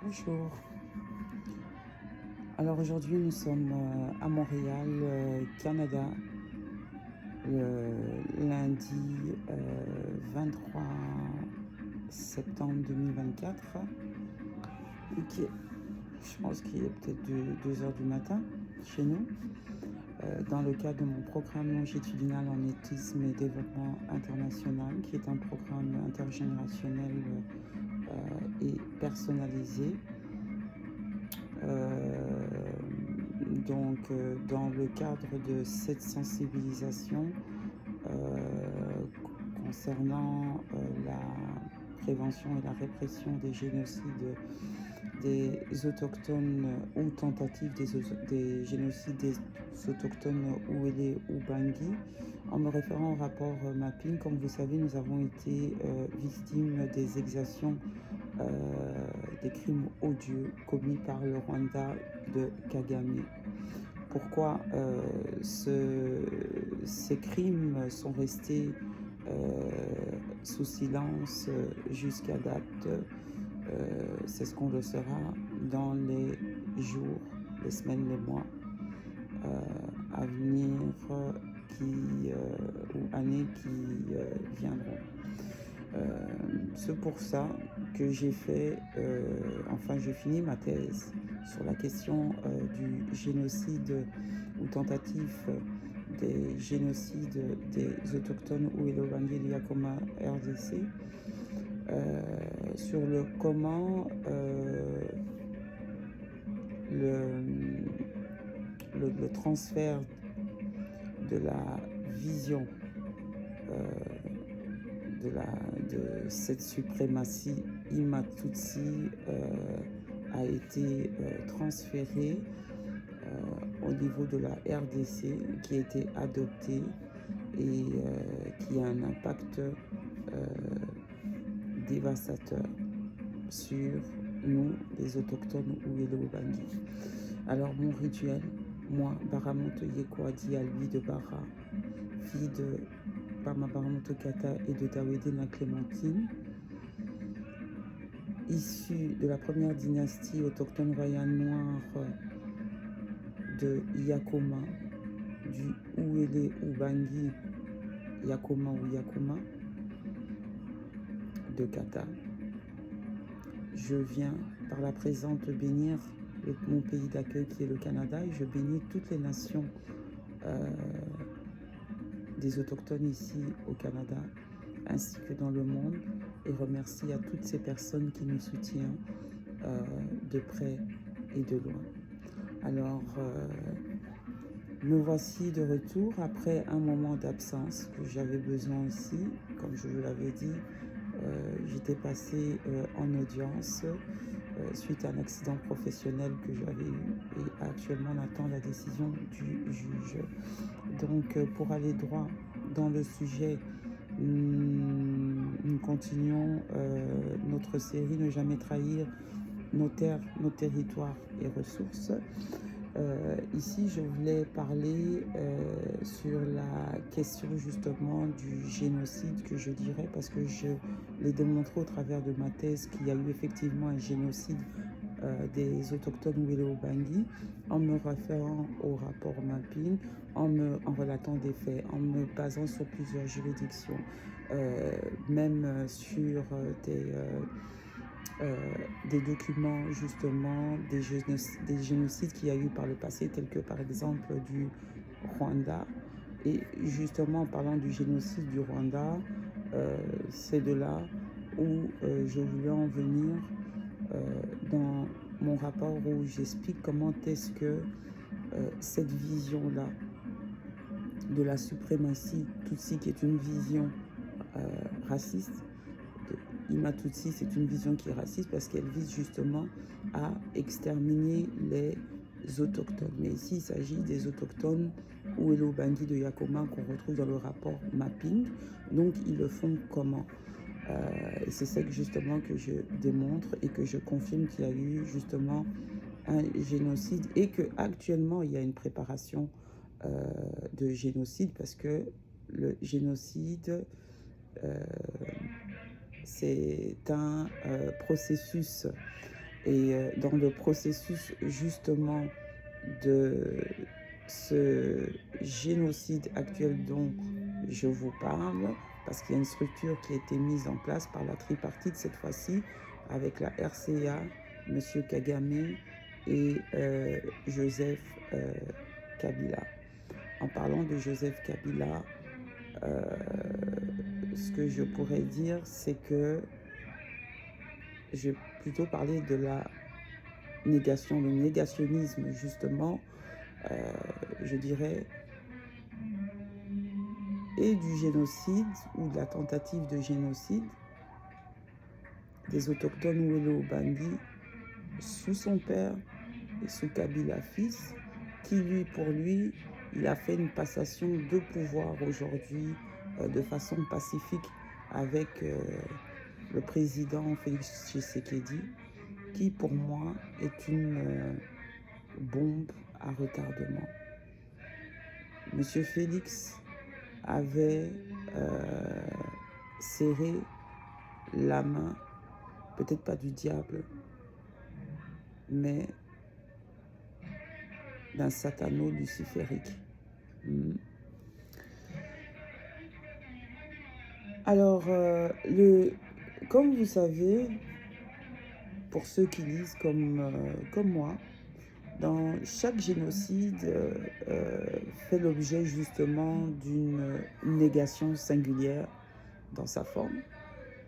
Bonjour. Alors aujourd'hui nous sommes à Montréal, Canada, le lundi 23 septembre 2024. Ok. Je pense qu'il est peut-être 2 heures du matin chez nous. Dans le cadre de mon programme longitudinal en éthisme et développement international, qui est un programme intergénérationnel et personnalisé. Dans le cadre de cette sensibilisation concernant la prévention et la répression des génocides des autochtones ou tentatives des génocides des autochtones Ouélé ou Bangui. En me référant au rapport Mapping, comme vous savez, nous avons été victimes des exactions des crimes odieux commis par le Rwanda de Kagame. Pourquoi ces crimes sont restés sous silence jusqu'à date? C'est ce qu'on le saura dans les jours, les semaines, les mois à venir ou années qui viendront. C'est pour ça que j'ai fini ma thèse sur la question du génocide ou tentative des génocides des autochtones Ouélo-Bangui et Yakoma RDC, sur le comment le transfert de la vision de cette suprématie Ima-Tutsi a été transféré au niveau de la RDC, qui a été adoptée et qui a un impact dévastateur sur nous, les autochtones Ouélo-Bangui. Alors mon rituel, moi, Baramoto Yekwadi Albi de Bara, fille de Pama Baramoto Kata et de Dawedena Clémentine, issue de la première dynastie autochtone royale noire de Yakoma, du Ouélé ou Bangui, Yakoma ou Yakoma, de Kata. Je viens par la présente bénir mon pays d'accueil qui est le Canada, et je bénis toutes les nations des autochtones ici au Canada ainsi que dans le monde, et remercie à toutes ces personnes qui nous soutiennent de près et de loin. Alors me voici de retour après un moment d'absence que j'avais besoin aussi. Comme je vous l'avais dit, j'étais passée en audience suite à un accident professionnel que j'avais eu, et actuellement on attend la décision du juge. Donc pour aller droit dans le sujet, nous continuons notre série Ne jamais trahir nos terres, nos territoires et ressources. Ici, je voulais parler sur la question justement du génocide, que je dirais, parce que je l'ai démontré au travers de ma thèse qu'il y a eu effectivement un génocide des autochtones Ouélo-Bangui, en me référant au rapport Mapping, en relatant des faits, en me basant sur plusieurs juridictions, même sur des documents justement des génocides qu'il y a eu par le passé, tels que par exemple du Rwanda. Et justement en parlant du génocide du Rwanda, c'est de là où je voulais en venir dans mon rapport, où j'explique comment est-ce que cette vision-là de la suprématie Tutsi, qui est une vision raciste, Ima-Tutsi, c'est une vision qui est raciste parce qu'elle vise justement à exterminer les autochtones. Mais ici, il s'agit des autochtones Ouélo-Bangui de Yakoma qu'on retrouve dans le rapport Mapping. Donc, ils le font comment? Et c'est ça que justement que je démontre et que je confirme qu'il y a eu justement un génocide, et qu'actuellement, il y a une préparation de génocide, parce que le génocide, c'est un processus Et dans le processus justement de ce génocide actuel dont je vous parle, parce qu'il y a une structure qui a été mise en place par la tripartite cette fois-ci, avec la RCA, M. Kagame et Joseph Kabila. En parlant de Joseph Kabila, ce que je pourrais dire, c'est que je vais plutôt parler de la négation, le négationnisme justement, je dirais, et du génocide ou de la tentative de génocide des autochtones Welo-Bandi sous son père et sous Kabila fils, qui lui, pour lui, il a fait une passation de pouvoir aujourd'hui de façon pacifique avec le président Félix Tshisekedi, qui pour moi est une bombe à retardement. Monsieur Félix avait serré la main, peut-être pas du diable, mais d'un satano luciférique. Alors, comme vous savez, pour ceux qui lisent comme moi, dans chaque génocide fait l'objet justement d'une négation singulière dans sa forme.